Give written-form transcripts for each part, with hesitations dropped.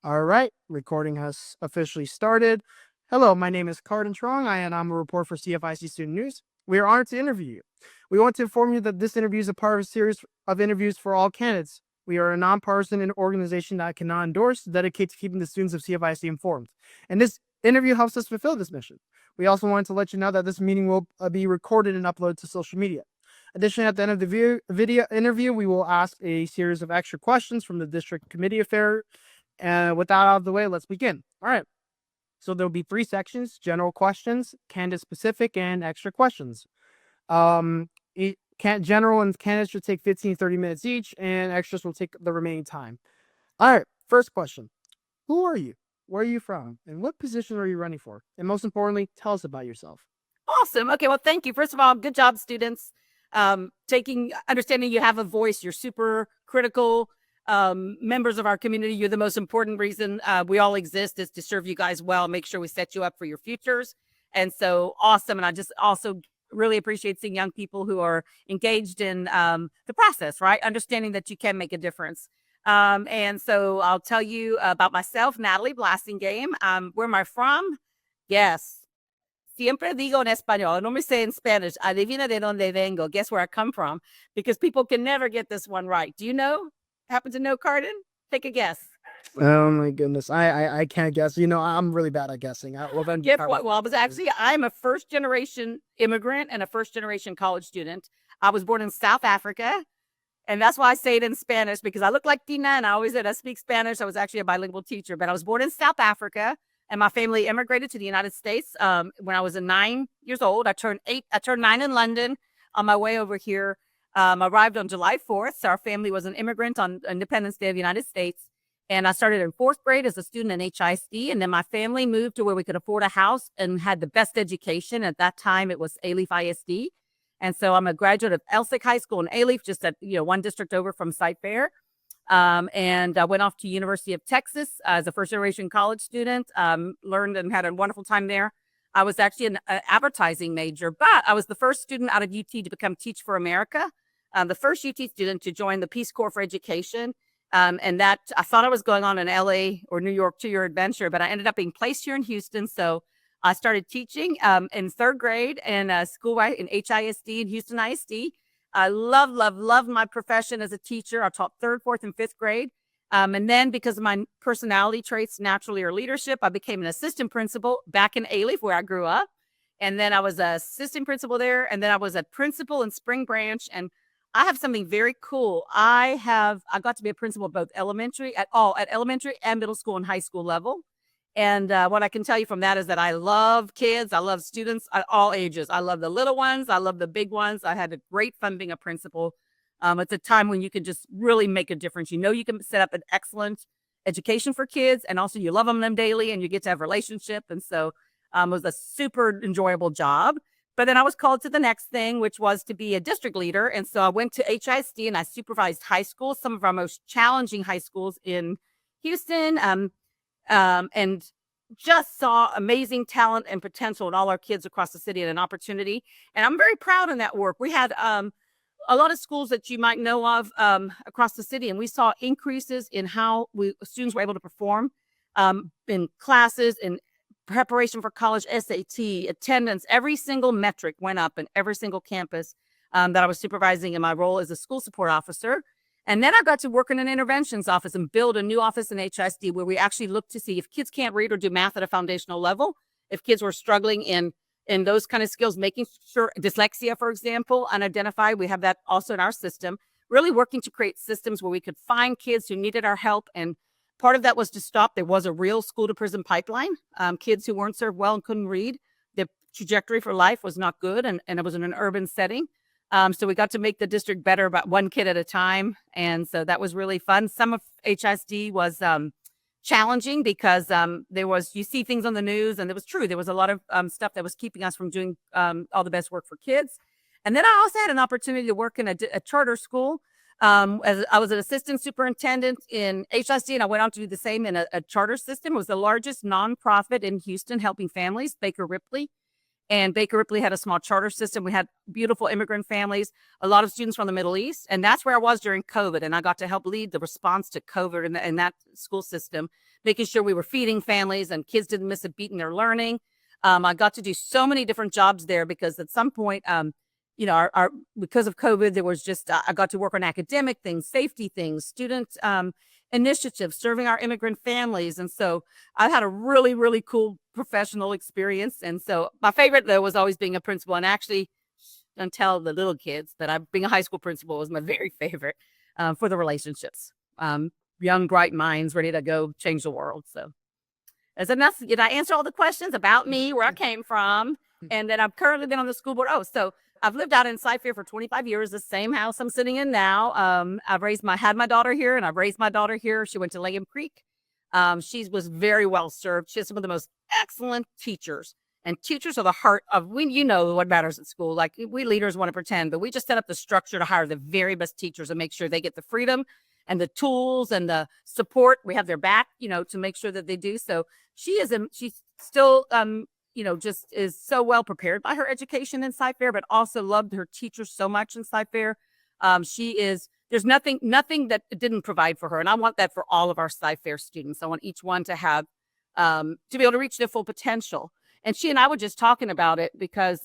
All right, recording has officially started. Hello, my name is Cardin Trong, and I'm a reporter for CFISD Student News. We are honored to interview you. We want to inform you that this interview is a part of a series of interviews for all candidates. We are a nonpartisan organization that cannot endorse, dedicate to keeping the students of CFISD informed. And this interview helps us fulfill this mission. We also wanted to let you know that this meeting will be recorded and uploaded to social media. Additionally, at the end of the video interview, we will ask a series of extra questions from the district committee affair. And with that out of the way, let's begin. All right. So there'll be 3 sections: general questions, candidate specific, and extra questions. General and candidates should take 15 to 30 minutes each, and extras will take the remaining time. All right. First question: who are you? Where are you from? And what position are you running for? And most importantly, tell us about yourself. Awesome. Okay. Well, thank you. First of all, good job, students. Understanding you have a voice. You're super critical members of our community. You're the most important reason we all exist is to serve you guys well, make sure we set you up for your futures. And so awesome. And I just also really appreciate seeing young people who are engaged in the process, right? Understanding that you can make a difference. And so I'll tell you about myself, Natalie Blasingame. Where am I from? Yes. Siempre digo en español, no me say in Spanish. Adivina de donde vengo. Guess where I come from? Because people can never get this one right. Do you know? Happen to know, Cardin? Take a guess. Oh my goodness, I can't guess. I'm really bad at guessing. Guess what? Well, I'm a first generation immigrant and a first generation college student. I was born in South Africa. And that's why I say it in Spanish, because I look like Tina and I always said I speak Spanish. I was actually a bilingual teacher, but I was born in South Africa. And my family immigrated to the United States when I was 9 years old. I turned 9 in London on my way over here. Arrived on July 4th. So our family was an immigrant on Independence Day of the United States. And I started in 4th grade as a student in HISD. And then my family moved to where we could afford a house and had the best education. At that time, it was ISD. And so I'm a graduate of Elsick High School in Alief, just at one district over from Cy-Fair. And I went off to University of Texas as a first generation college student, learned and had a wonderful time there. I was actually an advertising major, but I was the first student out of UT to become Teach for America, the first UT student to join the Peace Corps for Education. And that I thought I was going on an LA or New York 2-year adventure, but I ended up being placed here in Houston. So I started teaching in 3rd grade in school in HISD and Houston ISD. I love my profession as a teacher. I taught 3rd, 4th, and 5th grade. And then because of my personality traits, naturally, or leadership, I became an assistant principal back in Alief, where I grew up. And then I was an assistant principal there. And then I was a principal in Spring Branch. And I have something very cool. I got to be a principal both at elementary and middle school and high school level. And what I can tell you from that is that I love kids. I love students at all ages. I love the little ones. I love the big ones. I had a great fun being a principal. It's a time when you can just really make a difference. You can set up an excellent education for kids, and also you love them daily, and you get to have a relationship. And so it was a super enjoyable job. But then I was called to the next thing, which was to be a district leader. And so I went to HISD and I supervised high schools, some of our most challenging high schools in Houston. And just saw amazing talent and potential in all our kids across the city and an opportunity. And I'm very proud in that work. We had a lot of schools that you might know of across the city, and we saw increases in how students were able to perform in classes, in preparation for college, SAT, attendance. Every single metric went up in every single campus that I was supervising in my role as a school support officer. And then I got to work in an interventions office and build a new office in HISD where we actually look to see if kids can't read or do math at a foundational level, if kids were struggling in those kind of skills, making sure dyslexia, for example, unidentified. We have that also in our system, really working to create systems where we could find kids who needed our help. And part of that was to stop. There was a real school to prison pipeline. Kids who weren't served well and couldn't read, the trajectory for life was not good. And it was in an urban setting. So we got to make the district better about one kid at a time. And so that was really fun. Some of HISD was challenging because you see things on the news, and it was true. There was a lot of stuff that was keeping us from doing all the best work for kids. And then I also had an opportunity to work in a charter school. As I was an assistant superintendent in HISD, and I went on to do the same in a charter system. It was the largest nonprofit in Houston helping families, Baker Ripley. And Baker Ripley had a small charter system. We had beautiful immigrant families, a lot of students from the Middle East. And that's where I was during COVID. And I got to help lead the response to COVID in that school system, making sure we were feeding families and kids didn't miss a beat in their learning. I got to do so many different jobs there because at some point, because of COVID, there was just, I got to work on academic things, safety things, student initiatives, serving our immigrant families. And so I had a really, really cool professional experience. And so my favorite, though, was always being a principal. And actually, don't tell the little kids that being a high school principal was my very favorite for the relationships. Young, bright minds ready to go change the world. So that's enough. Did I answer all the questions about me, where I came from? And then I've currently been on the school board. Oh, so I've lived out in Cy-Fair for 25 years, the same house I'm sitting in now. I've had my daughter here, and I've raised my daughter here. She went to Langham Creek. She was very well served. She has some of the most excellent teachers, and teachers are the heart of what matters at school. Like, we leaders want to pretend, but we just set up the structure to hire the very best teachers and make sure they get the freedom and the tools and the support. We have their back, to make sure that they do. So she's still, just is so well prepared by her education in Cy-Fair, but also loved her teachers so much in Cy-Fair. There's nothing that it didn't provide for her. And I want that for all of our Cy-Fair students. I want each one to have, to be able to reach their full potential. And she and I were just talking about it because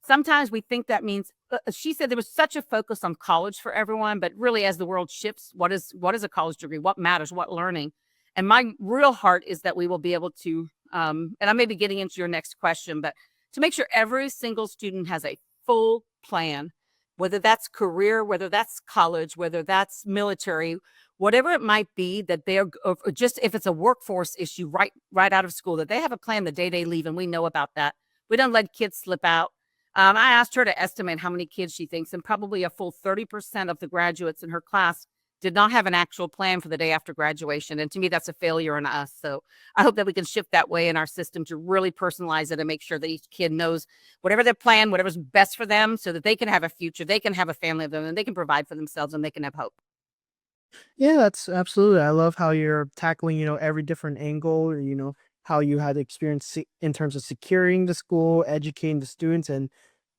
sometimes we think that means, she said there was such a focus on college for everyone, but really as the world shifts, what is a college degree? What matters? What learning? And my real heart is that we will be able to, and I may be getting into your next question, but to make sure every single student has a full plan, whether that's career, whether that's college, whether that's military, whatever it might be, that they're, or just if it's a workforce issue right out of school, that they have a plan the day they leave, and we know about that. We don't let kids slip out. I asked her to estimate how many kids she thinks, and probably a full 30% of the graduates in her class did not have an actual plan for the day after graduation. And to me, that's a failure in us. So I hope that we can shift that way in our system to really personalize it and make sure that each kid knows whatever their plan, whatever's best for them, so that they can have a future, they can have a family of them, and they can provide for themselves, and they can have hope. Yeah, that's absolutely. I love how you're tackling, every different angle, how you had experience in terms of securing the school, educating the students, and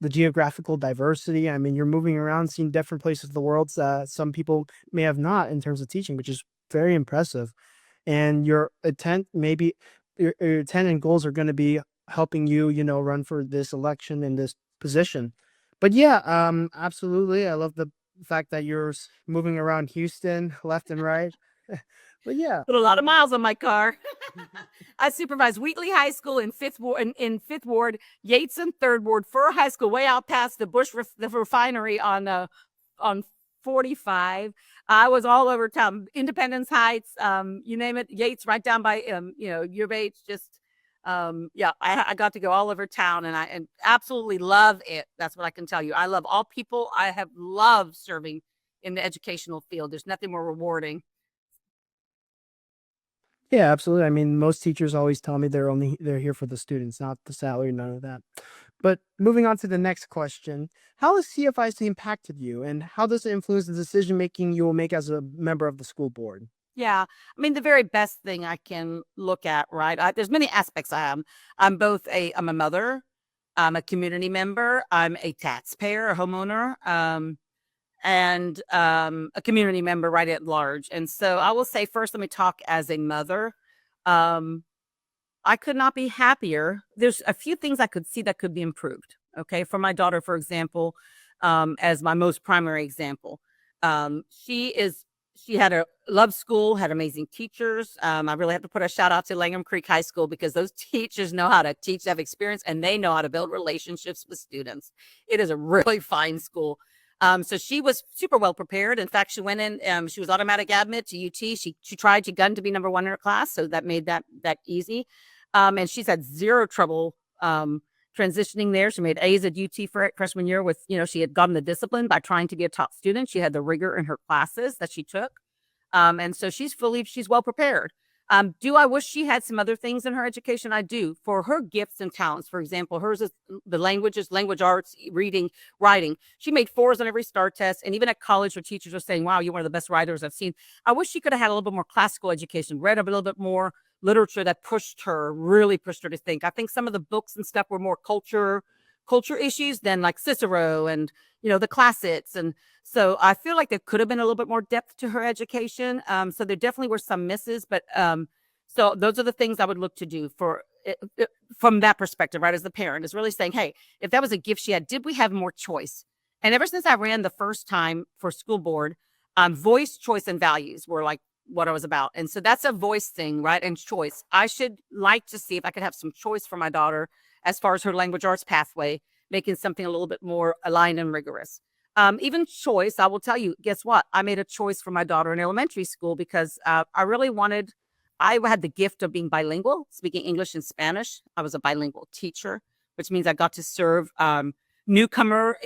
the geographical diversity. I mean, you're moving around, seeing different places of the world that some people may have not in terms of teaching, which is very impressive. And your intent and goals are going to be helping you, run for this election in this position. But yeah, absolutely. I love the fact that you're moving around Houston left and right. But yeah. Put a lot of miles on my car. I supervised Wheatley High School in Fifth Ward, Yates in Third Ward, Fur High School, way out past the the refinery on 45. I was all over town, Independence Heights, you name it, Yates, right down by U of H. Just I got to go all over town, and I absolutely love it. That's what I can tell you. I love all people. I have loved serving in the educational field. There's nothing more rewarding. Yeah, absolutely. I mean, most teachers always tell me they're here for the students, not the salary, none of that. But moving on to the next question, how has CFIC impacted you, and how does it influence the decision making you will make as a member of the school board? Yeah, I mean, the very best thing I can look at, right? There's many aspects I am. I'm a mother, I'm a community member, I'm a taxpayer, a homeowner, and a community member right at large. And so I will say first, let me talk as a mother. I could not be happier. There's a few things I could see that could be improved. Okay, for my daughter, for example, as my most primary example, she had a love school, had amazing teachers. I really have to put a shout out to Langham Creek High School, because those teachers know how to teach, have experience, and they know how to build relationships with students. It is a really fine school. So she was super well prepared. In fact, she went in, she was automatic admit to UT. She gunned to be number one in her class. So that made that easy. And she's had zero trouble, transitioning there. She made A's at UT for freshman year with, she had gotten the discipline by trying to be a top student. She had the rigor in her classes that she took. And so she's well prepared. Do I wish she had some other things in her education? I do. For her gifts and talents, for example, hers is the languages, language arts, reading, writing. She made 4s on every STAR test. And even at college, her teachers are saying, wow, you're one of the best writers I've seen. I wish she could have had a little bit more classical education, read a little bit more, literature that really pushed her to think. I think some of the books and stuff were more culture issues than like Cicero and, the classics. And so I feel like there could have been a little bit more depth to her education. So there definitely were some misses, but so those are the things I would look to do from that perspective, right? As the parent is really saying, hey, if that was a gift she had, did we have more choice? And ever since I ran the first time for school board, voice, choice, and values were like what I was about. And so that's a voice thing, right? And choice. I should like to see if I could have some choice for my daughter as far as her language arts pathway, making something a little bit more aligned and rigorous. Even choice, I will tell you, guess what? I made a choice for my daughter in elementary school because I had the gift of being bilingual, speaking English and Spanish. I was a bilingual teacher, which means I got to serve newcomer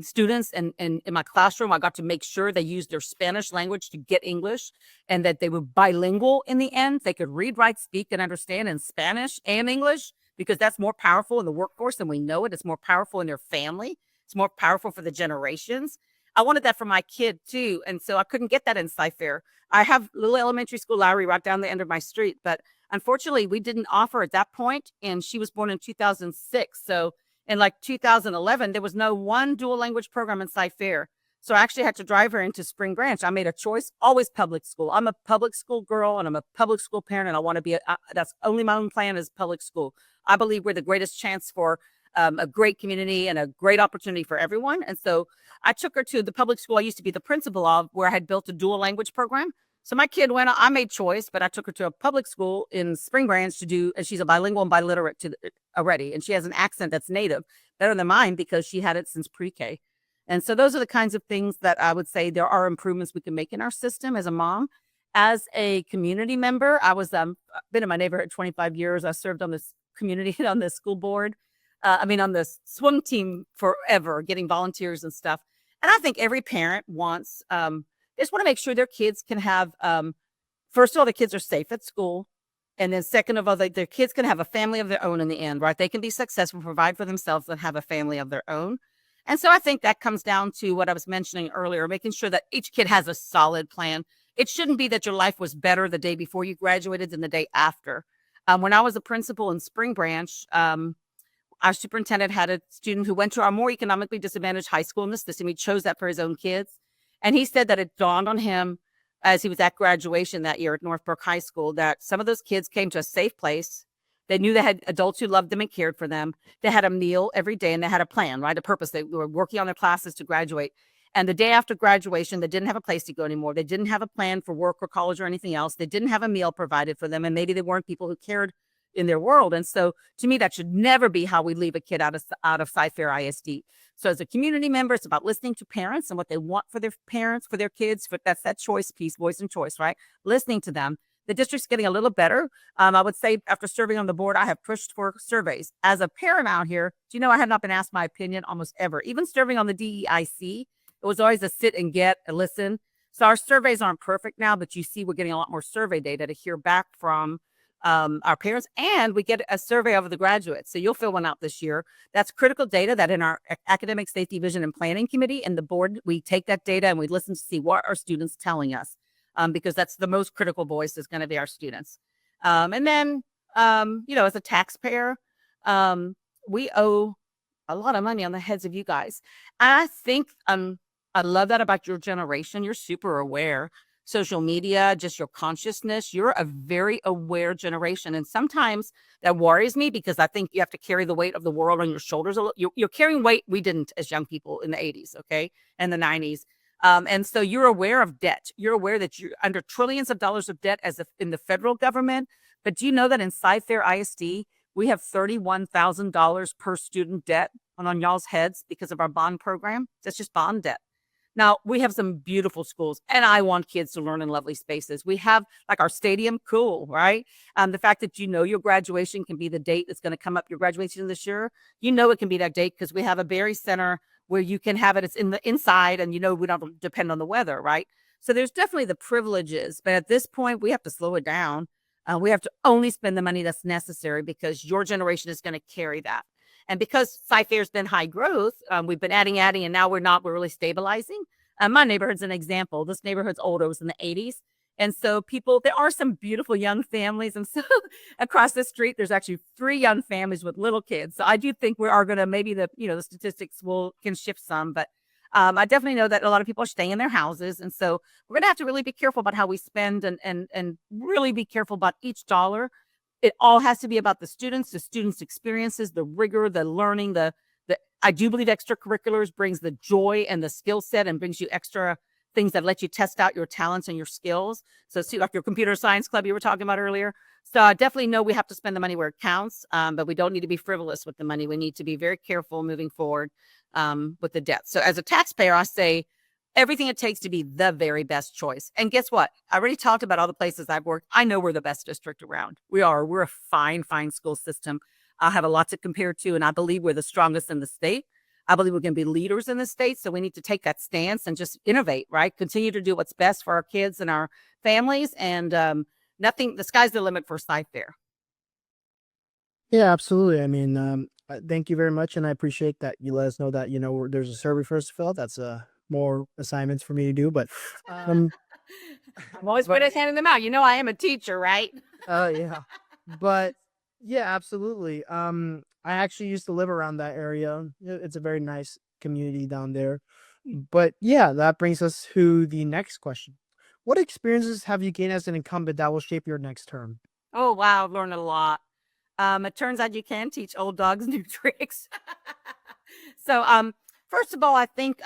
students and in my classroom. I got to make sure they used their Spanish language to get English and that they were bilingual in the end. They could read, write, speak, and understand in Spanish and English because that's more powerful in the workforce and we know it. It's more powerful in their family. It's more powerful for the generations. I wanted that for my kid too. And so I couldn't get that in Cy-Fair. I have little elementary school Lowry right down the end of my street, but unfortunately we didn't offer at that point. And she was born in 2006. So in like 2011, there was no one dual language program in Cy-Fair. So I actually had to drive her into Spring Branch. I made a choice, always public school. I'm a public school girl and I'm a public school parent. And I want to be, that's only my own plan is public school. I believe we're the greatest chance for a great community and a great opportunity for everyone. And so I took her to the public school I used to be the principal of, where I had built a dual language program. So my kid I made choice, but I took her to a public school in Spring Branch and she's a bilingual and biliterate already. And she has an accent that's native, better than mine because she had it since pre-K. And so those are the kinds of things that I would say there are improvements we can make in our system as a mom. As a community member, I was been in my neighborhood 25 years. I served on this community, on the school board. On the swim team forever, getting volunteers and stuff. And I think every parent wants, they just want to make sure their kids can have, first of all, the kids are safe at school. And then second of all, their kids can have a family of their own in the end, right? They can be successful, provide for themselves and have a family of their own. And so I think that comes down to what I was mentioning earlier, making sure that each kid has a solid plan. It shouldn't be that your life was better the day before you graduated than the day after. When I was a principal in Spring Branch, our superintendent had a student who went to our more economically disadvantaged high school in the system. He chose that for his own kids. And he said that it dawned on him as he was at graduation that year at Northbrook High School that some of those kids came to a safe place. They knew they had adults who loved them and cared for them. They had a meal every day and they had a plan, right? A purpose. They were working on their classes to graduate. And the day after graduation, they didn't have a place to go anymore. They didn't have a plan for work or college or anything else. They didn't have a meal provided for them. And maybe they weren't people who cared in their world. And so to me, that should never be how we leave a kid out of Cy-Fair ISD. So as a community member, it's about listening to parents and what they want for their parents, for their kids. That's that choice piece, voice and choice, right? Listening to them. The district's getting a little better. I would say after serving on the board, I have pushed for surveys. As a parent out here, do you know I have not been asked my opinion almost ever. Even serving on the DEIC, it was always a sit and get, a listen. So our surveys aren't perfect now, but you see we're getting a lot more survey data to hear back from our parents, and we get a survey of the graduates. So you'll fill one out this year. That's critical data that in our academic safety vision and planning committee and the board, we take that data and we listen to see what our students telling us, because that's the most critical voice is going to be our students. And then, as a taxpayer, we owe a lot of money on the heads of you guys. I think I love that about your generation. You're super aware. Social media, just your consciousness. You're a very aware generation. And sometimes that worries me because I think you have to carry the weight of the world on your shoulders. You're carrying weight we didn't as young people in the 80s, okay, and the 90s. And so you're aware of debt. You're aware that you're under trillions of dollars of debt in the federal government. But do you know that in Cy-Fair ISD, we have $31,000 per student debt on y'all's heads because of our bond program? That's just bond debt. Now, we have some beautiful schools, and I want kids to learn in lovely spaces. We have, like, our stadium, cool, right? The fact that your graduation can be the date that's going to come up, your graduation this year, it can be that date because we have a Berry Center where you can have it. It's in the inside, and we don't depend on the weather, right? So there's definitely the privileges, but at this point, we have to slow it down. We have to only spend the money that's necessary because your generation is going to carry that. And because Cy-Fair's been high growth, we've been adding, and now we're really stabilizing. My neighborhood's an example. This neighborhood's old. It was in the 80s. And so there are some beautiful young families. And so across the street, there's actually 3 young families with little kids. So I do think we are going to, maybe the statistics can shift some, but I definitely know that a lot of people are staying in their houses. And so we're going to have to really be careful about how we spend, and really be careful about each dollar. It all has to be about the students experiences, the rigor, the learning, I do believe extracurriculars brings the joy and the skill set, and brings you extra things that let you test out your talents and your skills. So see, like your computer science club you were talking about earlier. So I definitely know we have to spend the money where it counts, but we don't need to be frivolous with the money. We need to be very careful moving forward with the debt. So as a taxpayer, I say everything it takes to be the very best choice. And guess what? I already talked about all the places I've worked. I know we're the best district around. We're a fine school system. I have a lot to compare to, and I believe we're the strongest in the state. I believe we're going to be leaders in the state. So we need to take that stance and just innovate, right? Continue to do what's best for our kids and our families. And the sky's the limit for Cy-Fair. Yeah, absolutely. I mean, thank you very much, and I appreciate that you let us know that there's a survey for us to fill out. That's more assignments for me to do, but I'm always good at handing them out. I am a teacher, right? yeah, but yeah, absolutely. I actually used to live around that area. It's a very nice community down there. But yeah, that brings us to the next question. What experiences have you gained as an incumbent that will shape your next term? Oh, wow. I've learned a lot. It turns out you can teach old dogs new tricks. So, first of all, I think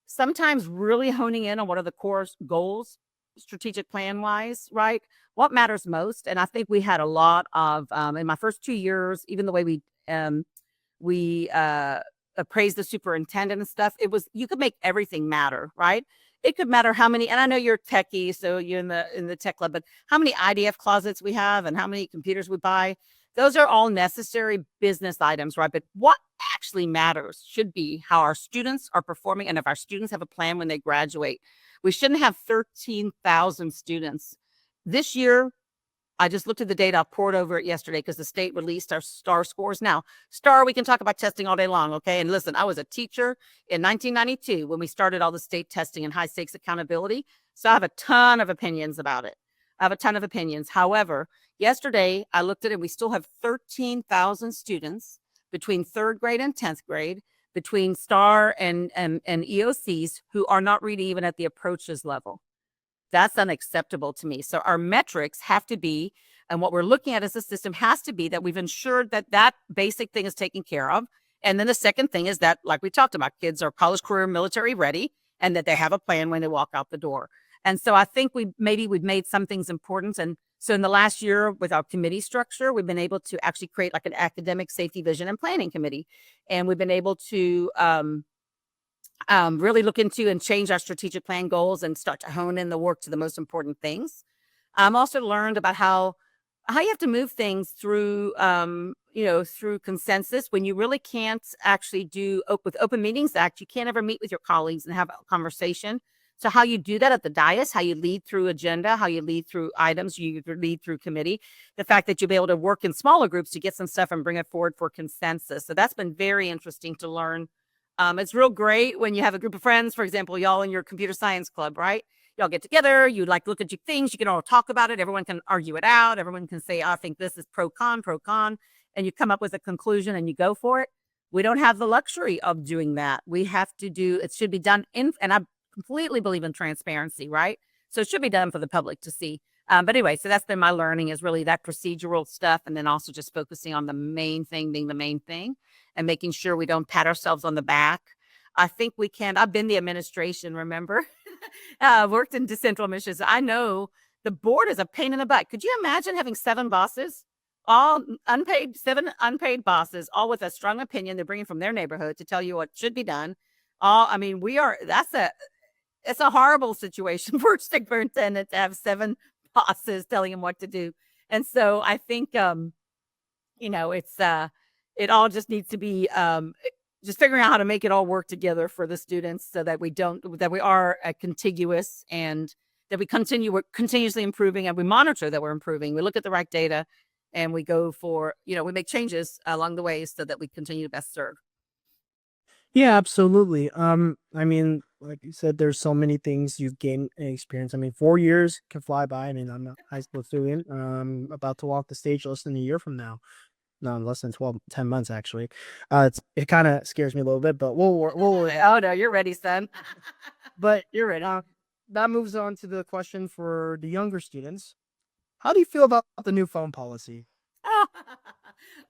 sometimes really honing in on what are the core goals, strategic plan wise, right? What matters most? And I think we had a lot of in my first 2 years, even the way we appraised the superintendent and stuff. You could make everything matter, right? It could matter how many, and I know you're techie, so you're in the tech club, but how many IDF closets we have and how many computers we buy. Those are all necessary business items, right? But what actually matters should be how our students are performing, and if our students have a plan when they graduate. We shouldn't have 13,000 students. This year, I just looked at the data. I poured over it yesterday because the state released our STAR scores. Now, STAR, we can talk about testing all day long, okay? And listen, I was a teacher in 1992 when we started all the state testing and high stakes accountability. So I have a ton of opinions about it. However, yesterday I looked at it. We still have 13,000 students between 3rd grade and 10th grade, between STAR and EOCs, who are not reading even at the approaches level. That's unacceptable to me. So our metrics have to be, and what we're looking at as a system has to be, that we've ensured that basic thing is taken care of. And then the second thing is that, like we talked about, kids are college, career, military ready, and that they have a plan when they walk out the door. And so I think we've made some things important. And so in the last year with our committee structure, we've been able to actually create like an academic safety vision and planning committee. And we've been able to really look into and change our strategic plan goals and start to hone in the work to the most important things. I'm also learned about how you have to move things through, through consensus when you really can't actually do with Open Meetings Act. You can't ever meet with your colleagues and have a conversation. So how you do that at the dais, how you lead through agenda, how you lead through items, you lead through committee, the fact that you'll be able to work in smaller groups to get some stuff and bring it forward for consensus. So that's been very interesting to learn. It's real great when you have a group of friends, for example, y'all in your computer science club, right? Y'all get together, you look at your things, you can all talk about it. Everyone can argue it out. Everyone can say, I think this is pro con, and you come up with a conclusion and you go for it. We don't have the luxury of doing that. We have to it should be done and I completely believe in transparency, right? So it should be done for the public to see. But anyway, so that's been my learning, is really that procedural stuff. And then also just focusing on the main thing being the main thing and making sure we don't pat ourselves on the back. I think we can. I've been the administration, remember? Worked in decentral missions. I know the board is a pain in the butt. Could you imagine having 7 bosses, all unpaid, 7 unpaid bosses, all with a strong opinion they're bringing from their neighborhood to tell you what should be done? It's a horrible situation for a superintendent to have 7 bosses telling him what to do. And so I think, it's, it all just needs to be, just figuring out how to make it all work together for the students so that we are contiguous, and that we're continuously improving, and we monitor that we're improving. We look at the right data and we go for, we make changes along the way so that we continue to best serve. Yeah, absolutely. I mean, Like you said, there's so many things you've gained experience. I mean, 4 years can fly by. I mean, I'm a high school student. About to walk the stage less than a year from now. No, less than 10 months actually. It kind of scares me a little bit, but we'll Oh no, you're ready, son. but You're ready. that moves on to the question for the younger students. How do you feel about the new phone policy?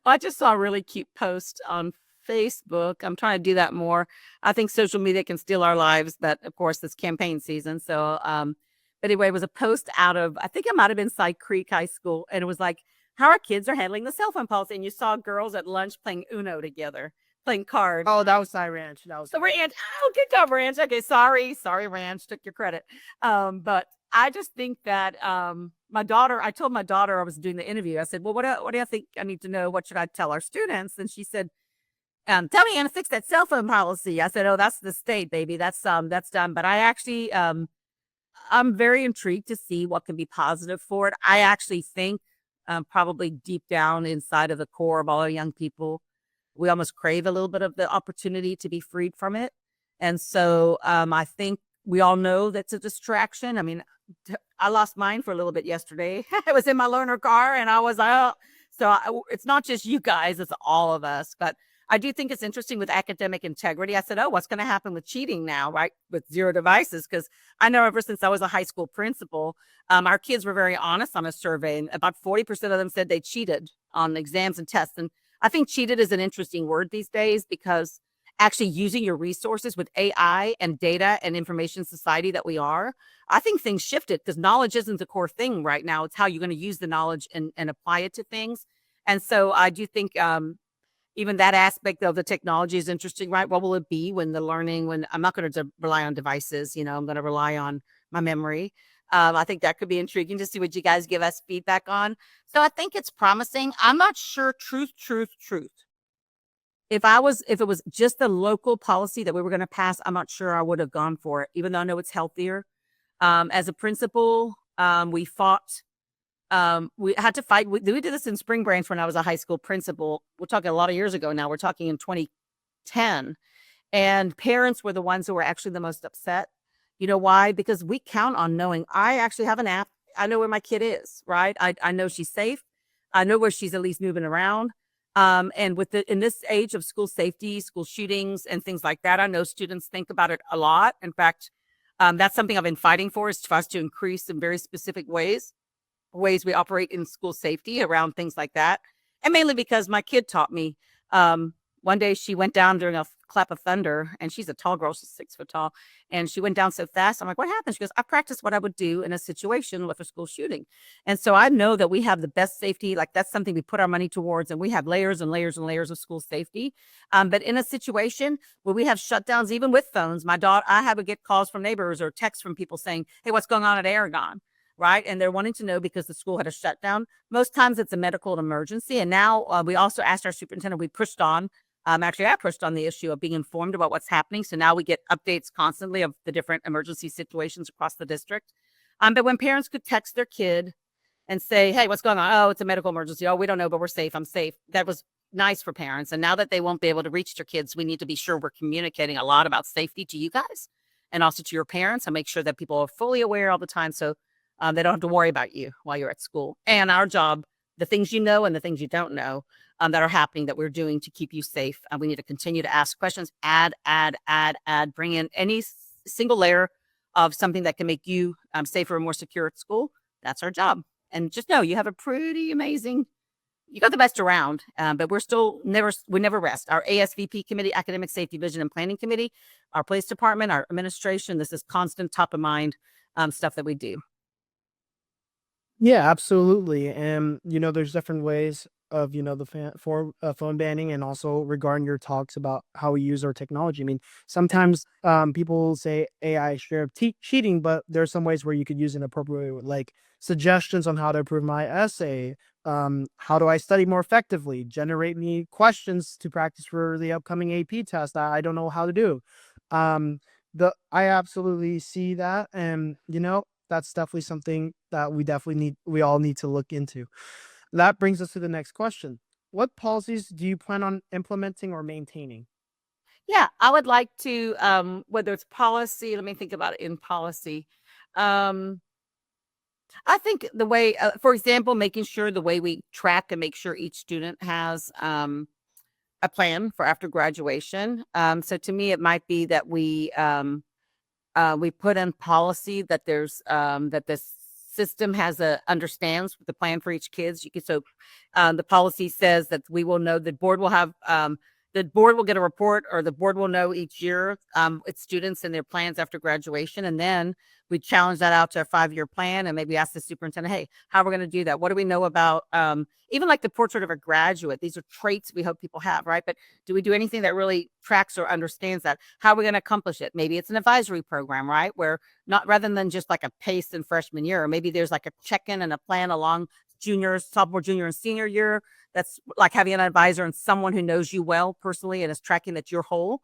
I just saw a really cute post on Facebook. I'm trying to do that more. I think social media can steal our lives, but of course, it's campaign season. So, but anyway, it was a post out of, I think it might have been Side Creek High School. And it was like, how our kids are handling the cell phone policy. And you saw girls at lunch playing Uno together, playing cards. Oh, that was Cy Ranch. That was So Ranch, oh, good job, Ranch. Okay, sorry, Ranch, took your credit. But I just think that my daughter, I told my daughter I was doing the interview. I said, well, what do you think I need to know? What should I tell our students? And she said, tell me how to fix that cell phone policy. I said, oh, that's the state, baby. That's done. But I actually, I'm very intrigued to see what can be positive for it. I actually think probably deep down inside of the core of all our young people, we almost crave a little bit of the opportunity to be freed from it. And so I think we all know that's a distraction. I mean, I lost mine for a little bit yesterday. I was in my learner car and I was like, oh. It's not just you guys, it's all of us. But I do think it's interesting with academic integrity. I said, oh, what's going to happen with cheating now, right? With zero devices? Because I know ever since I was a high school principal, our kids were very honest on a survey. And about 40% of them said they cheated on exams and tests. And I think cheated is an interesting word these days because actually using your resources with AI and data and information society that we are, I think things shifted because knowledge isn't the core thing right now. It's how you're going to use the knowledge and apply it to things. And so I do think even that aspect of the technology is interesting, right? What will it be when the learning, when I'm not going to rely on devices, I'm going to rely on my memory. I think that could be intriguing to see what you guys give us feedback on. So I think it's promising. I'm not sure truth. If it was just the local policy that we were going to pass, I'm not sure I would have gone for it, even though I know it's healthier. As a principal, we fought. We had to fight. We did this in Spring Branch when I was a high school principal. We're talking a lot of years ago now. We're talking in 2010. And parents were the ones who were actually the most upset. You know why? Because we count on knowing. I actually have an app. I know where my kid is, right? I know she's safe. I know where she's at least moving around. And in this age of school safety, school shootings, and things like that, I know students think about it a lot. In fact, that's something I've been fighting for is for us to increase in very specific ways we operate in school safety around things like that. And mainly because my kid taught me. One day she went down during a clap of thunder, and she's a tall girl, she's 6 foot tall, and she went down so fast. I'm like, what happened? She goes, I practiced what I would do in a situation with a school shooting. And so I know that we have the best safety, like that's something we put our money towards, and we have layers and layers and layers of school safety. But in a situation where we have shutdowns, even with phones, I have to get calls from neighbors or texts from people saying, hey, what's going on at Aragon? Right. And they're wanting to know because the school had a shutdown. Most times it's a medical emergency. And now we also asked our superintendent, we pushed on. Actually, I pushed on the issue of being informed about what's happening. So now we get updates constantly of the different emergency situations across the district. But when parents could text their kid and say, hey, what's going on? Oh, it's a medical emergency. Oh, we don't know, but we're safe. I'm safe. That was nice for parents. And now that they won't be able to reach their kids, we need to be sure we're communicating a lot about safety to you guys and also to your parents and make sure that people are fully aware all the time. So they don't have to worry about you while you're at school. And our job, the things you know and the things you don't know that are happening that we're doing to keep you safe. And we need to continue to ask questions, add, bring in any single layer of something that can make you safer and more secure at school. That's our job. And just know you have a pretty amazing, you got the best around, but we never rest. Our ASVP committee, Academic Safety, Vision, and Planning Committee, our police department, our administration, this is constant top of mind stuff that we do. Yeah, absolutely. And there's different ways of phone banning, and also regarding your talks about how we use our technology. I mean, sometimes people say AI is straight up cheating, but there's some ways where you could use it appropriately, like suggestions on how to improve my essay. How do I study more effectively? Generate me questions to practice for the upcoming AP test that I don't know how to do. Um, I absolutely see that, and that's definitely something that we all need to look into. That brings us to the next question. What policies do you plan on implementing or maintaining? Yeah, I would like to, whether it's policy, let me think about it in policy. Um, I think the way, for example, making sure the way we track and make sure each student has a plan for after graduation. So to me, it might be that we put in policy that there's that the system has a understands the plan for each kids. You can so the policy says that we will know the board will get a report or the board will know each year its students and their plans after graduation, and then we challenge that out to a 5-year plan and maybe ask the superintendent, hey, how are we going to do that? What do we know about even like the portrait of a graduate? These are traits we hope people have, right? But do we do anything that really tracks or understands that? How are we going to accomplish it? Maybe it's an advisory program, right? Where not rather than just like a pace in freshman year, maybe there's like a check-in and a plan along junior, sophomore, junior, and senior year. That's like having an advisor and someone who knows you well personally and is tracking that you're whole.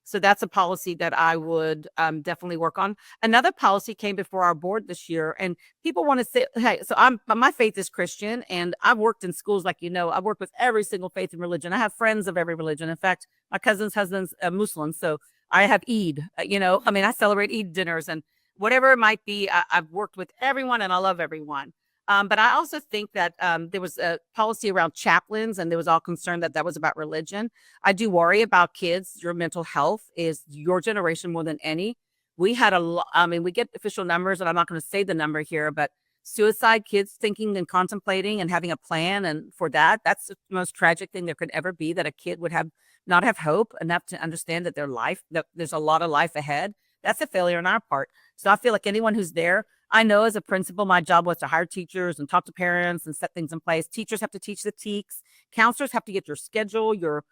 So that's a policy that I would definitely work on. Another policy came before our board this year, and people want to say, hey, so my faith is Christian, and I've worked in schools, like, I've worked with every single faith and religion. I have friends of every religion. In fact, my cousin's husband's a Muslim, so I have Eid. I mean, I celebrate Eid dinners and whatever it might be. I've worked with everyone, and I love everyone. But I also think that there was a policy around chaplains, and there was all concerned that that was about religion. I do worry about kids. Your mental health is your generation more than any. We had a lot, I mean, we get official numbers, and I'm not going to say the number here, but suicide, kids thinking and contemplating and having a plan. And for that's the most tragic thing there could ever be, that a kid would not have hope enough to understand that that there's a lot of life ahead. That's a failure on our part. So I feel like anyone who's there, I know as a principal, my job was to hire teachers and talk to parents and set things in place. Teachers have to teach the TEKS. Counselors have to get your schedule, your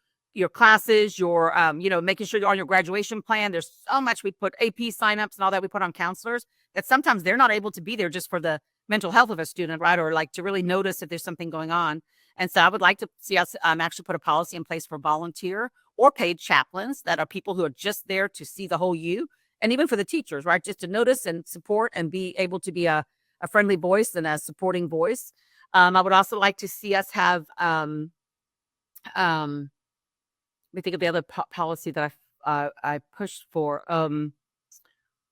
classes, your making sure you're on your graduation plan. There's so much we put AP signups and all that we put on counselors that sometimes they're not able to be there just for the mental health of a student, right? Or like to really notice if there's something going on. And so I would like to see us actually put a policy in place for volunteer or paid chaplains that are people who are just there to see the whole you. And even for the teachers, right? Just to notice and support and be able to be a friendly voice and a supporting voice. I would also like to see us have, let me think of the other policy that I pushed for.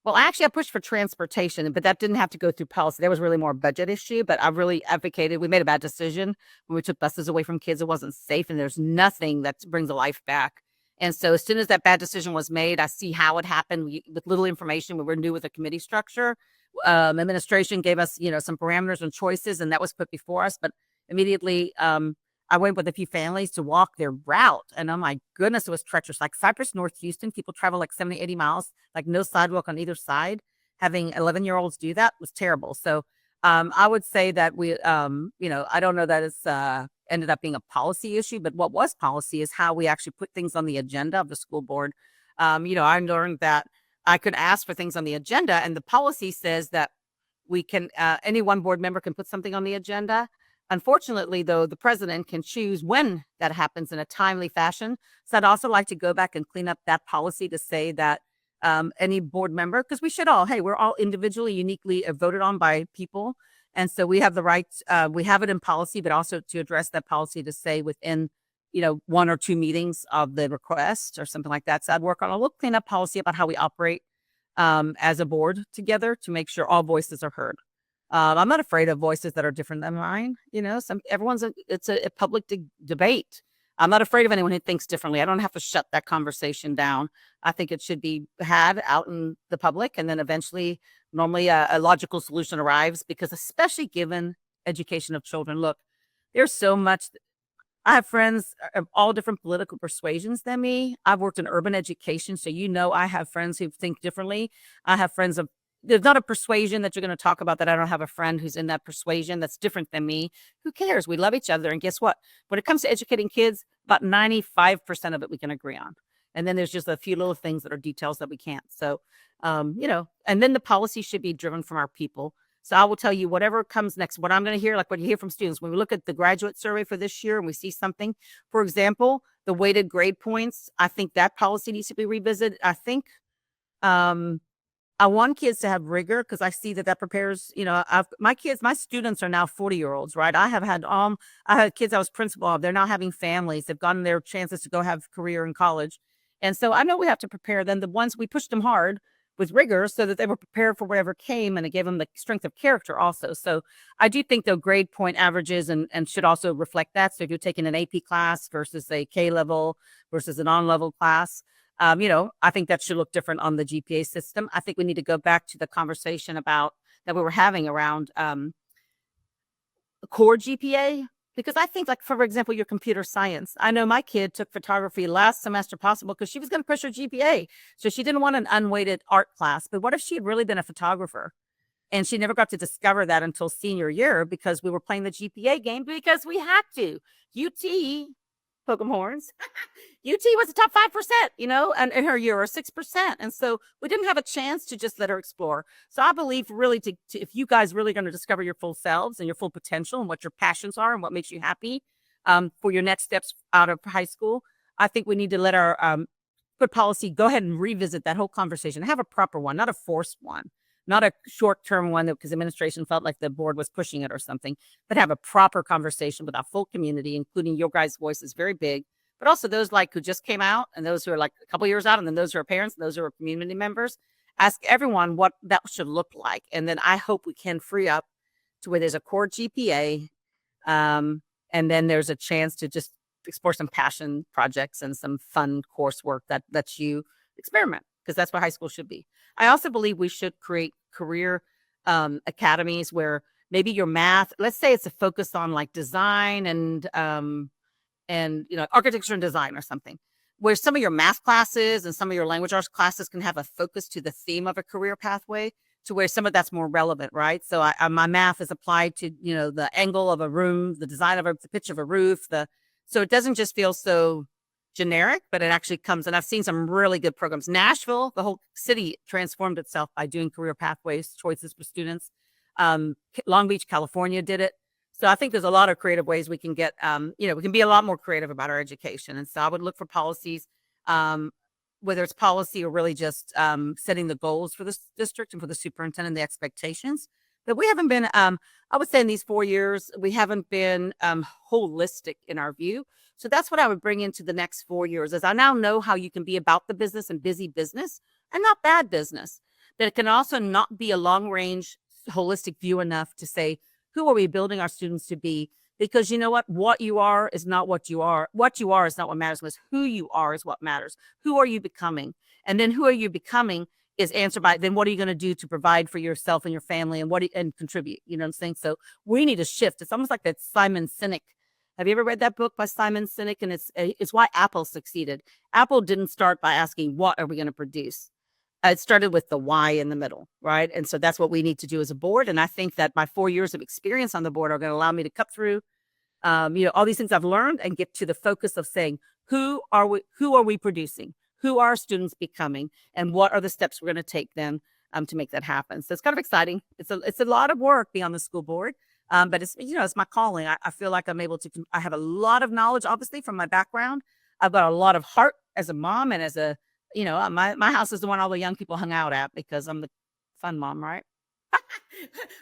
Well, actually, I pushed for transportation, but that didn't have to go through policy. That was really more a budget issue, but I really advocated. We made a bad decision when we took buses away from kids. It wasn't safe, and there's nothing that brings a life back. And so as soon as that bad decision was made, I see how it happened with little information. We were new with the committee structure. Administration gave us, some parameters and choices, and that was put before us. But immediately, I went with a few families to walk their route. And oh my goodness, it was treacherous. Like Cypress, North Houston, people travel like 70, 80 miles, like no sidewalk on either side. Having 11-year-olds do that was terrible. So I would say that I don't know that it's ended up being a policy issue, but what was policy is how we actually put things on the agenda of the school board. I learned that I could ask for things on the agenda, and the policy says that we can, any one board member can put something on the agenda. Unfortunately, though, the president can choose when that happens in a timely fashion. So I'd also like to go back and clean up that policy to say that any board member, because we're all individually, uniquely voted on by people. And so we have the right, we have it in policy, but also to address that policy to say within, 1 or 2 meetings of the request or something like that. So I'd work on a little cleanup policy about how we operate as a board together to make sure all voices are heard. I'm not afraid of voices that are different than mine. It's a public debate. I'm not afraid of anyone who thinks differently. I don't have to shut that conversation down. I think it should be had out in the public, and then eventually, normally a logical solution arrives, because especially given education of children, look, there's so much. I have friends of all different political persuasions than me. I've worked in urban education, so I have friends who think differently. I have friends of There's not a persuasion that you're going to talk about that I don't have a friend who's in that persuasion that's different than me. Who cares? We love each other. And guess what? When it comes to educating kids, about 95% of it we can agree on. And then there's just a few little things that are details that we can't. So, and then the policy should be driven from our people. So I will tell you whatever comes next, what I'm going to hear, like what you hear from students, when we look at the graduate survey for this year and we see something, for example, the weighted grade points, I think that policy needs to be revisited. I think, I want kids to have rigor because I see that that prepares, my students are now 40-year-olds, right? I had kids I was principal of. They're now having families. They've gotten their chances to go have career in college. And so I know we have to prepare them. The ones we pushed them hard with rigor so that they were prepared for whatever came, and it gave them the strength of character also. So I do think they'll grade point averages and should also reflect that. So if you're taking an AP class versus a K level versus an on level class, I think that should look different on the GPA system. I think we need to go back to the conversation about that we were having around core GPA, because I think, like, for example, your computer science. I know my kid took photography last semester possible because she was going to push her GPA. So she didn't want an unweighted art class. But what if she had really been a photographer? And she never got to discover that until senior year because we were playing the GPA game because we had to. UT, poke 'em horns. UT was the top 5%, and in her year, or 6%. And so we didn't have a chance to just let her explore. So I believe really if you guys really going to discover your full selves and your full potential and what your passions are and what makes you happy for your next steps out of high school, I think we need to let our good policy go ahead and revisit that whole conversation. Have a proper one, not a forced one, not a short-term one because administration felt like the board was pushing it or something, but have a proper conversation with our full community, including your guys' voice is very big, but also those like who just came out and those who are like a couple years out, and then those who are parents and those who are community members. Ask everyone what that should look like. And then I hope we can free up to where there's a core GPA, and then there's a chance to just explore some passion projects and some fun coursework that lets you experiment, because that's what high school should be. I also believe we should create career academies where maybe your math, let's say it's a focus on like design and architecture and design or something, where some of your math classes and some of your language arts classes can have a focus to the theme of a career pathway, to where some of that's more relevant, right? So my math is applied to, the angle of a room, the design of the pitch of a roof, so it doesn't just feel so generic, but it actually comes, and I've seen some really good programs. Nashville, the whole city transformed itself by doing career pathways choices for students. Long Beach, California did it. So I think there's a lot of creative ways we can get, we can be a lot more creative about our education. And so I would look for policies, whether it's policy or really just setting the goals for this district and for the superintendent, the expectations. But we haven't been, I would say in these 4 years, we haven't been holistic in our view. So that's what I would bring into the next 4 years, is I now know how you can be about the business and busy business and not bad business. But it can also not be a long range, holistic view enough to say, who are we building our students to be? Because you know what you are is not what you are. What you are is not what matters. But who you are is what matters. Who are you becoming? And then who are you becoming is answered by, then what are you going to do to provide for yourself and your family and contribute? You know what I'm saying? So we need a shift. It's almost like that Simon Sinek. Have you ever read that book by Simon Sinek? And it's why Apple succeeded. Apple didn't start by asking, what are we going to produce? It started with the why in the middle, right? And so that's what we need to do as a board. And I think that my 4 years of experience on the board are going to allow me to cut through, all these things I've learned and get to the focus of saying, who are we producing? Who are our students becoming? And what are the steps we're going to take then to make that happen? So it's kind of exciting. It's a lot of work being on the school board. But it's my calling. I feel like I'm able to, I have a lot of knowledge, obviously, from my background. I've got a lot of heart as a mom and as a, my house is the one all the young people hung out at because I'm the fun mom, right?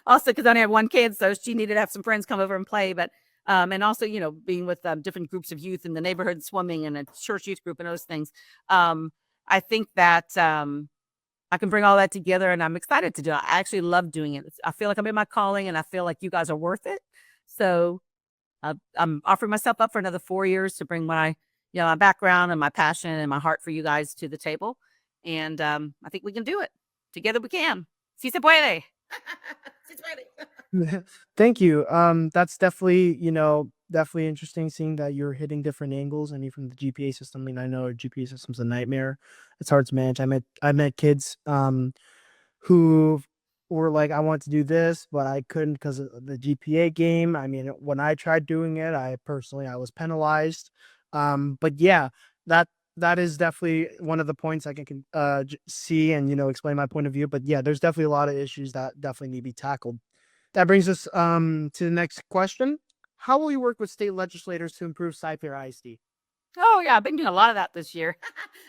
Also, because I only have one kid, so she needed to have some friends come over and play. But and also, being with different groups of youth in the neighborhood, swimming and a church youth group and those things. I think that I can bring all that together, and I'm excited to do it. I actually love doing it. I feel like I'm in my calling, and I feel like you guys are worth it. So I'm offering myself up for another 4 years to bring my background and my passion and my heart for you guys to the table. And I think we can do it. Together we can. Si se puede. Si se puede. Thank you. That's definitely, definitely interesting seeing that you're hitting different angles. I mean, from the GPA system, I mean, I know our GPA system's a nightmare. It's hard to manage. I met kids who were like, I want to do this, but I couldn't because of the GPA game. I mean, when I tried doing it, I was penalized. But yeah, that is definitely one of the points I can see and explain my point of view. But yeah, there's definitely a lot of issues that definitely need to be tackled. That brings us to the next question. How will you work with state legislators to improve Cy-Fair ISD? Oh yeah, I've been doing a lot of that this year.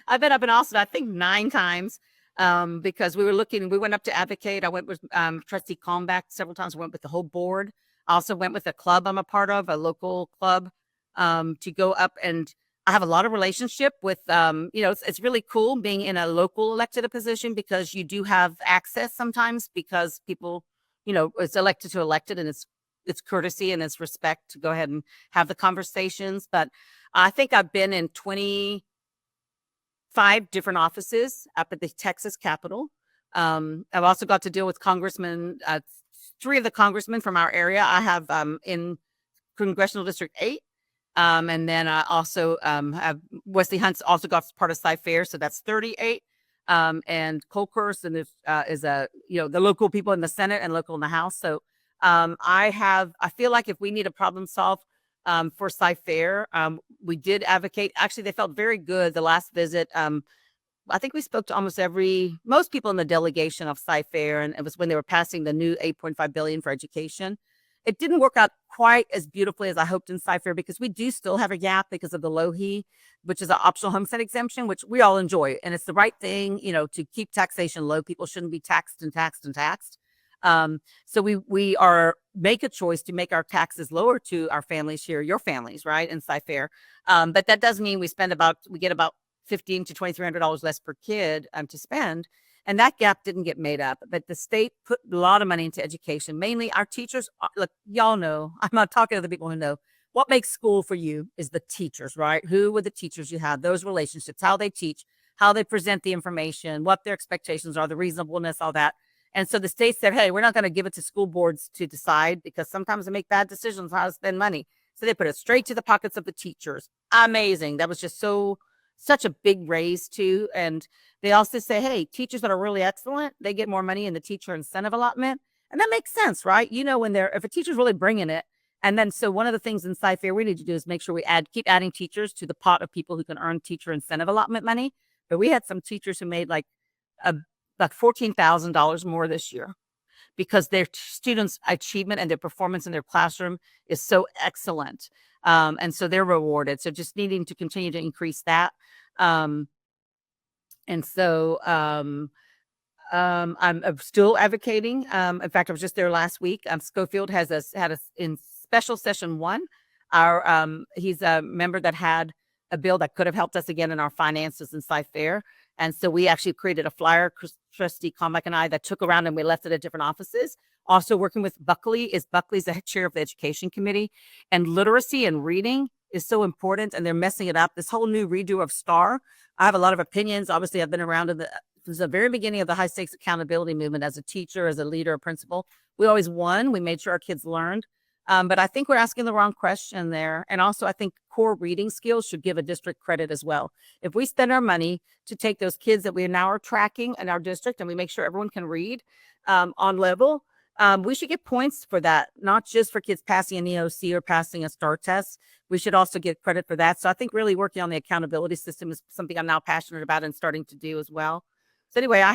I've been up in Austin, I think 9 times. because we went up to advocate. I went with Trustee Kalmbach several times. I went with the whole board. I also went with a club I'm a part of, a local club, to go up, and I have a lot of relationship with, it's really cool being in a local elected position because you do have access sometimes because people, it's elected to elected, and it's courtesy and it's respect to go ahead and have the conversations. But I think I've been in 25 different offices up at the Texas Capitol. I've also got to deal with congressmen, 3 of the congressmen from our area. I have in Congressional District 8. And then I also have Wesley Hunt's also got part of Cy-Fair, so that's 38. And Colkhurst and is the local people in the Senate and local in the House. So I feel like if we need a problem solved for Cy-Fair, we did advocate. Actually, they felt very good the last visit. I think we spoke to most people in the delegation of Cy-Fair, and it was when they were passing the new $8.5 billion for education. It didn't work out quite as beautifully as I hoped in Cy-Fair because we do still have a gap because of the LOHE, which is an optional homestead exemption, which we all enjoy. And it's the right thing, to keep taxation low. People shouldn't be taxed and taxed and taxed. So we make a choice to make our taxes lower to our families here, your families, right, in Cy-Fair. But that does mean we get about $1,500 to $2,300 less per kid to spend. And that gap didn't get made up, but the state put a lot of money into education. Mainly our teachers, look, y'all know, I'm not talking to the people who know, what makes school for you is the teachers, right? Who were the teachers you had, those relationships, how they teach, how they present the information, what their expectations are, the reasonableness, all that. And so the state said, hey, we're not going to give it to school boards to decide because sometimes they make bad decisions on how to spend money. So they put it straight to the pockets of the teachers. Amazing. That was just such a big raise too. And they also say, hey, teachers that are really excellent, they get more money in the teacher incentive allotment. And that makes sense, right? If a teacher's really bringing it. And then, so one of the things in Cy-Fair we need to do is make sure we keep adding teachers to the pot of people who can earn teacher incentive allotment money. But we had some teachers who made like $14,000 more this year because their students' achievement and their performance in their classroom is so excellent. And so they're rewarded. So just needing to continue to increase that. I'm still advocating. In fact, I was just there last week. Schofield had us in special session 1. He's a member that had a bill that could have helped us again in our finances in Cy-Fair. And so we actually created a flyer, Trustee Kalmbach and I, that took around and we left it at different offices. Also working with Buckley's the chair of the education committee, and literacy and reading is so important, and they're messing it up. This whole new redo of STAR. I have a lot of opinions. Obviously, I've been around since the very beginning of the high stakes accountability movement as a teacher, as a leader, a principal. We always won. We made sure our kids learned. But I think we're asking the wrong question there. And also, I think core reading skills should give a district credit as well. If we spend our money to take those kids that we now are tracking in our district and we make sure everyone can read on level, we should get points for that, not just for kids passing an EOC or passing a STAR test. We should also get credit for that. So I think really working on the accountability system is something I'm now passionate about and starting to do as well. So anyway, I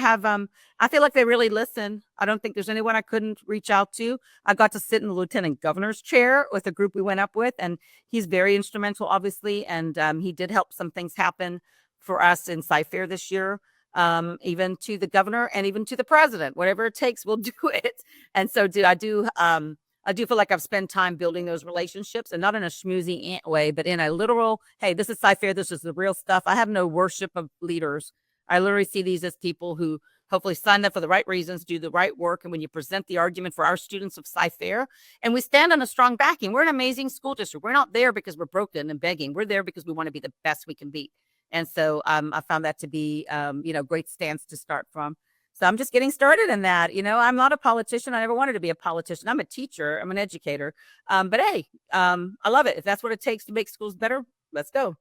feel like they really listen. I don't think there's anyone I couldn't reach out to. I got to sit in the lieutenant governor's chair with a group we went up with, and he's very instrumental, obviously. And he did help some things happen for us in Cy-Fair this year, even to the governor and even to the president. Whatever it takes, we'll do it. And so I do feel like I've spent time building those relationships, and not in a schmoozy way, but in a literal, hey, this is Cy-Fair, this is the real stuff. I have no worship of leaders. I literally see these as people who hopefully signed up for the right reasons, do the right work. And when you present the argument for our students of Cy-Fair, and we stand on a strong backing, we're an amazing school district. We're not there because we're broken and begging. We're there because we want to be the best we can be. And so I found that to be, great stance to start from. So I'm just getting started in that. I'm not a politician. I never wanted to be a politician. I'm a teacher. I'm an educator. But hey, I love it. If that's what it takes to make schools better, let's go.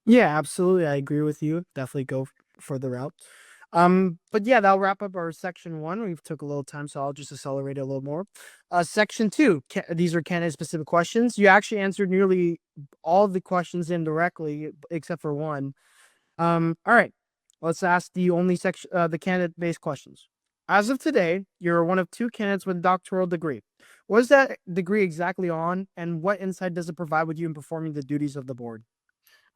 Yeah, absolutely. I agree with you. Definitely go for the route. But yeah, that'll wrap up our section 1. We've took a little time, so I'll just accelerate it a little more. Section 2, these are candidate specific questions. You actually answered nearly all the questions indirectly, except for one. All right, let's ask the only section, the candidate based questions. As of today, you're one of 2 candidates with a doctoral degree. What is that degree exactly on, and what insight does it provide with you in performing the duties of the board?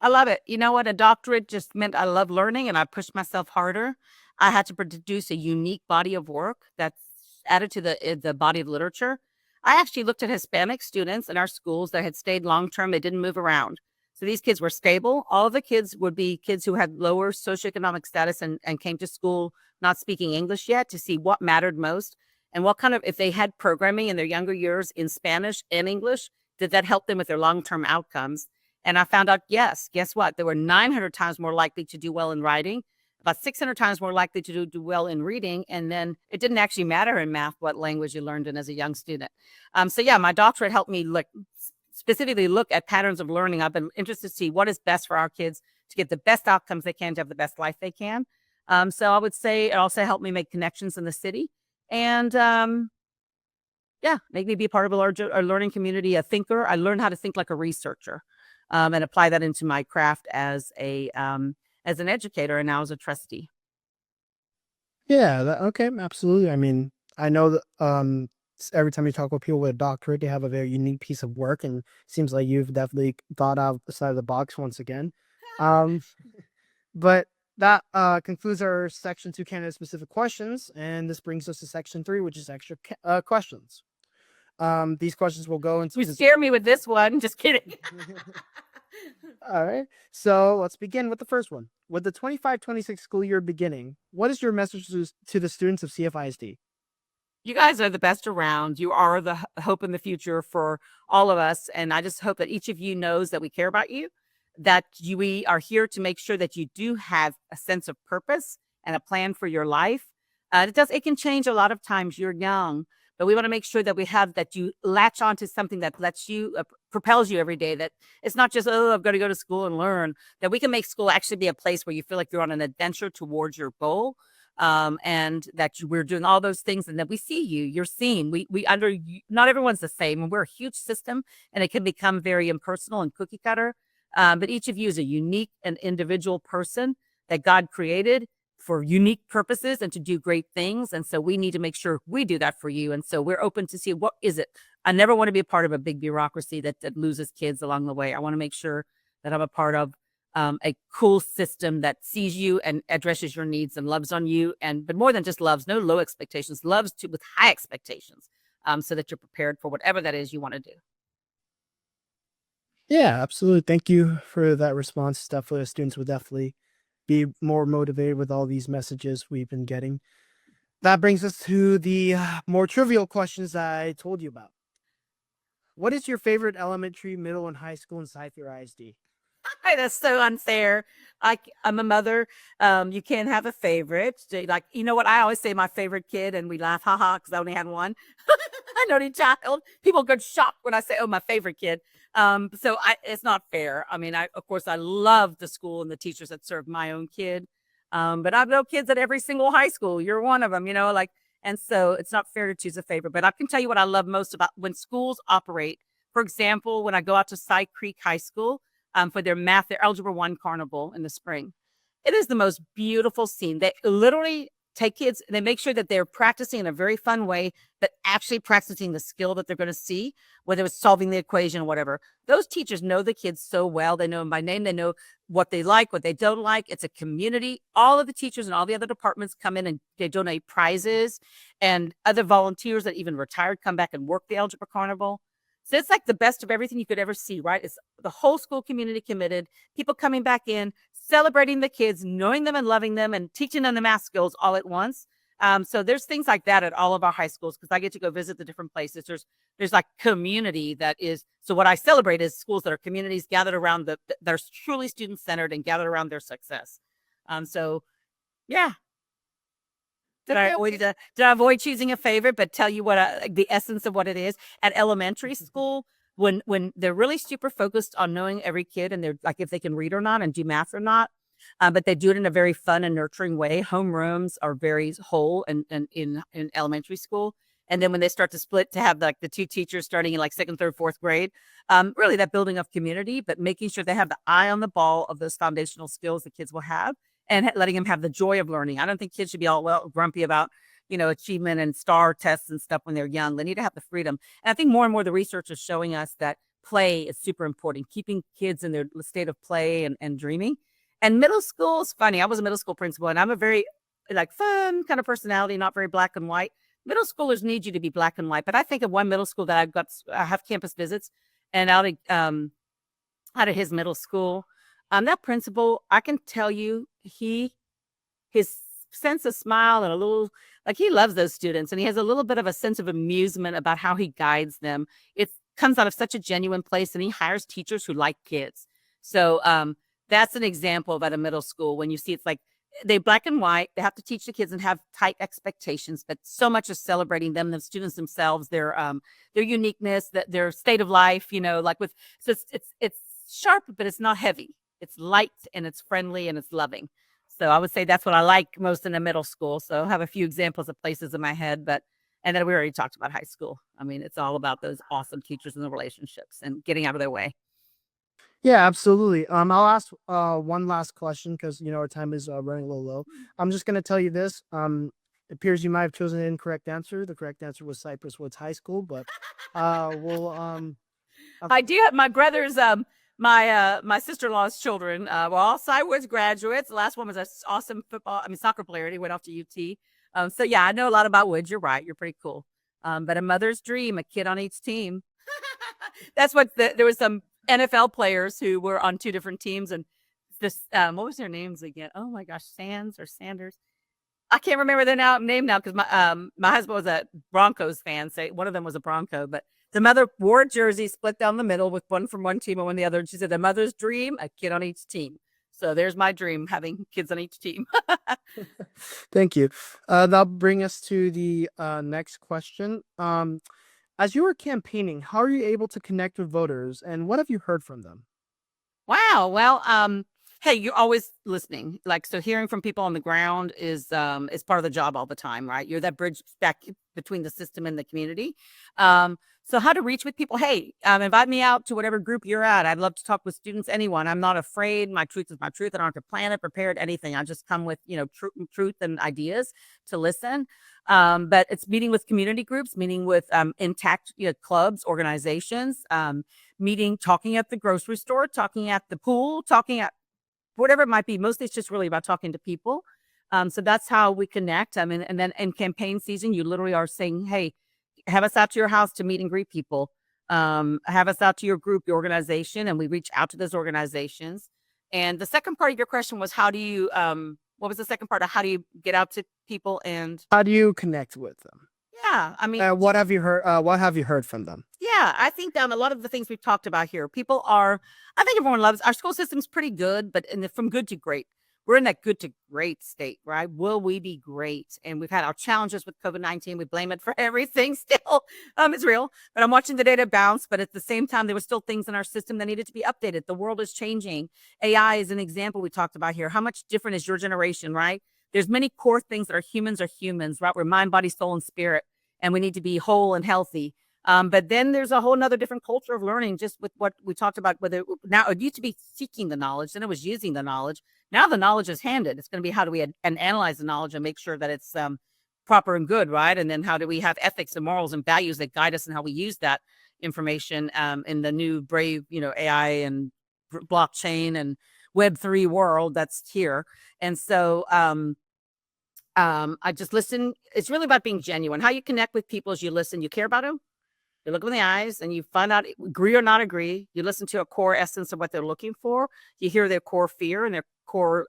I love it. You know what? A doctorate just meant I love learning and I pushed myself harder. I had to produce a unique body of work that's added to the body of literature. I actually looked at Hispanic students in our schools that had stayed long term. They didn't move around. So these kids were stable. All of the kids would be kids who had lower socioeconomic status and came to school not speaking English yet to see what mattered most and what kind of, if they had programming in their younger years in Spanish and English, did that help them with their long term outcomes? And I found out, yes, guess what? They were 900 times more likely to do well in writing, about 600 times more likely to do well in reading. And then it didn't actually matter in math what language you learned in as a young student. So yeah, my doctorate helped me specifically look at patterns of learning. I've been interested to see what is best for our kids to get the best outcomes they can, to have the best life they can. So I would say it also helped me make connections in the city and yeah, make me be a part of a larger learning community, a thinker. I learned how to think like a researcher and apply that into my craft as an educator and now as a trustee. Yeah, okay, absolutely. I mean, I know that every time you talk with people with a doctorate, they have a very unique piece of work, and seems like you've definitely thought out the side of the box once again. Um, but that concludes our section 2 candidate specific questions, and this brings us to section 3, which is extra questions. These questions will go into You scare me with this one. Just kidding. All right. So let's begin with the first one. With the 25-26 school year beginning, what is your message to the students of CFISD? You guys are the best around. You are the hope in the future for all of us. And I just hope that each of you knows that we care about you, that we are here to make sure that you do have a sense of purpose and a plan for your life. It can change a lot of times. You're young, but we want to make sure that we have that you latch onto something that lets you propels you every day. That it's not just, oh, I've got to go to school and learn. That we can make school actually be a place where you feel like you're on an adventure towards your goal. And that we're doing all those things, and that we see you. You're seen. Not everyone's the same, and we're a huge system, and it can become very impersonal and cookie cutter. But each of you is a unique and individual person that God created for unique purposes and to do great things. And so we need to make sure we do that for you. And so we're open to see what is it. I never want to be a part of a big bureaucracy that loses kids along the way. I want to make sure that I'm a part of a cool system that sees you and addresses your needs and loves on you. But more than just loves, no low expectations, loves with high expectations, so that you're prepared for whatever that is you want to do. Yeah, absolutely. Thank you for that response. Definitely, students will definitely be more motivated with all these messages we've been getting. That brings us to the more trivial questions that I told you about. What is your favorite elementary, middle, and high school in Cy-Fair ISD? That's so unfair. I'm a mother. You can't have a favorite. Like, you know what? I always say my favorite kid, and we laugh, haha, because I only had one. I know any child. People get shocked when I say, "Oh, my favorite kid." It's not fair. I mean, of course, I love the school and the teachers that serve my own kid. But I've known kids at every single high school. You're one of them, and so it's not fair to choose a favorite. But I can tell you what I love most about when schools operate. For example, when I go out to Cy Creek High School for their Algebra 1 carnival in the spring, it is the most beautiful scene. They literally take kids, they make sure that they're practicing in a very fun way, but actually practicing the skill that they're going to see, whether it's solving the equation or whatever. Those teachers know the kids so well. They know them by name. They know what they like, what they don't like. It's a community. All of the teachers and all the other departments come in and they donate prizes, and other volunteers that even retired come back and work the Algebra Carnival. So it's like the best of everything you could ever see, right? It's the whole school community committed, people coming back in, celebrating the kids, knowing them and loving them, and teaching them the math skills all at once. So there's things like that at all of our high schools because I get to go visit the different places. There's like community that is. So what I celebrate is schools that are communities gathered around they're truly student centered and gathered around their success. So yeah. Did I avoid choosing a favorite, but tell you what the essence of what it is at elementary school when they're really super focused on knowing every kid and they're like if they can read or not and do math or not, but they do it in a very fun and nurturing way. Homerooms are very whole and in elementary school, and then when they start to split to have like the two teachers starting in like second, third, fourth grade, really that building of community, but making sure they have the eye on the ball of those foundational skills the kids will have. And letting them have the joy of learning. I don't think kids should be all grumpy about, achievement and star tests and stuff when they're young. They need to have the freedom. And I think more and more the research is showing us that play is super important, keeping kids in their state of play and dreaming. And middle school is funny. I was a middle school principal, and I'm a very like fun kind of personality, not very black and white. Middle schoolers need you to be black and white. But I think of one middle school that I have campus visits, and out of his middle school, that principal, I can tell you, his sense of smile and a little like he loves those students, and he has a little bit of a sense of amusement about how he guides them. It comes out of such a genuine place, and he hires teachers who like kids. So that's an example of at a middle school when you see it's like they black and white. They have to teach the kids and have tight expectations, but so much is celebrating them, the students themselves, their uniqueness, their state of life. Like with so it's sharp, but it's not heavy. It's light and it's friendly and it's loving. So I would say that's what I like most in a middle school. So I have a few examples of places in my head, and then we already talked about high school. I mean, it's all about those awesome teachers and the relationships and getting out of their way. Yeah, absolutely. I'll ask one last question because our time is running a little low. I'm just gonna tell you this. It appears you might have chosen an incorrect answer. The correct answer was Cypress Woods High School, but we'll I do have my brother's my sister-in-law's children were all Cy-Woods graduates. The last one was an awesome soccer player. He went off to UT. So yeah, I know a lot about Woods. You're right. You're pretty cool. But a mother's dream, a kid on each team. That's what there was some NFL players who were on two different teams, and this what was their names again? Oh my gosh, Sands or Sanders. I can't remember their name now because my husband was a Broncos fan. So one of them was a Bronco, but the mother wore a jersey split down the middle with one from one team and one the other. And she said, "The mother's dream, a kid on each team." So there's my dream, having kids on each team. Thank you. That'll bring us to the next question. As you were campaigning, how are you able to connect with voters, and what have you heard from them? Wow. Well, hey, you're always listening. Like, so hearing from people on the ground is part of the job all the time, right? You're that bridge back between the system and the community. So how to reach with people? Hey, invite me out to whatever group you're at. I'd love to talk with students, anyone. I'm not afraid. My truth is my truth. I don't have to plan it, prepared, anything. I just come with, truth and ideas to listen. But it's meeting with community groups, meeting with intact clubs, organizations, talking at the grocery store, talking at the pool, talking at whatever it might be. Mostly it's just really about talking to people. So that's how we connect. I mean, and then in campaign season, you literally are saying, hey, have us out to your house to meet and greet people. Have us out to your group, your organization, and we reach out to those organizations. And the second part of your question was, how do you, what was the second part of how do you get out to people and how do you connect with them? Yeah, I mean, what have you heard? What have you heard from them? Yeah, I think a lot of the things we've talked about here, I think everyone loves our school system's pretty good, but from good to great. We're in that good to great state, right? Will we be great? And we've had our challenges with COVID-19. We blame it for everything still. It's real, but I'm watching the data bounce. But at the same time, there were still things in our system that needed to be updated. The world is changing. AI is an example we talked about here. How much different is your generation, right? There's many core things that are humans, right? We're mind, body, soul, and spirit, and we need to be whole and healthy. But then there's a whole nother different culture of learning, just with what we talked about, whether now it used to be seeking the knowledge, then it was using the knowledge. Now the knowledge is handed. It's going to be how do we analyze the knowledge and make sure that it's proper and good, right? And then how do we have ethics and morals and values that guide us in how we use that information in the new brave, AI and blockchain and Web3 world that's here. And so I just listen. It's really about being genuine. How you connect with people is you listen, you care about them. You look them in the eyes and you find out agree or not agree. You listen to a core essence of what they're looking for. You hear their core fear and their core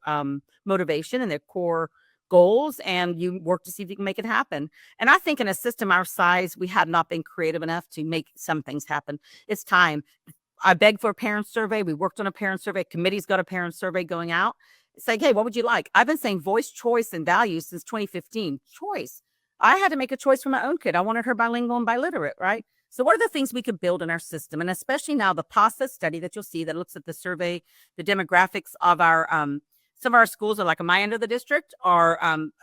motivation and their core goals, and you work to see if you can make it happen. And I think in a system our size, we have not been creative enough to make some things happen. It's time. I begged for a parent survey. We worked on a parent survey. Committee's got a parent survey going out. It's like, hey, what would you like? I've been saying voice, choice, and values since 2015. Choice. I had to make a choice for my own kid. I wanted her bilingual and biliterate, right? So what are the things we could build in our system? And especially now, the PASA study that you'll see that looks at the survey, the demographics of our, some of our schools are like my end of the district are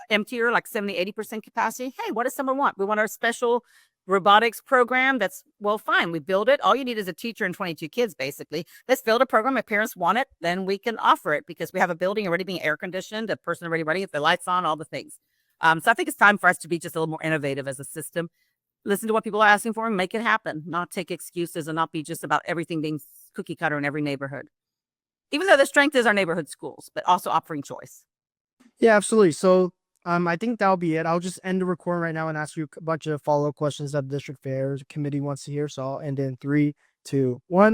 emptier, like 70, 80% capacity. Hey, what does someone want? We want our special robotics program. That's, well, fine. We build it. All you need is a teacher and 22 kids, basically. Let's build a program. If parents want it, then we can offer it because we have a building already being air conditioned, a person already running it, the lights on, all the things. So I think it's time for us to be just a little more innovative as a system. listen to what people are asking for and make it happen, not take excuses and not be just about everything being cookie cutter in every neighborhood. Even though the strength is our neighborhood schools, but also offering choice. Yeah, absolutely. So I think that'll be it. I'll just end the recording right now and ask you a bunch of follow-up questions that the district fairs committee wants to hear. So I'll end in 3, 2, 1.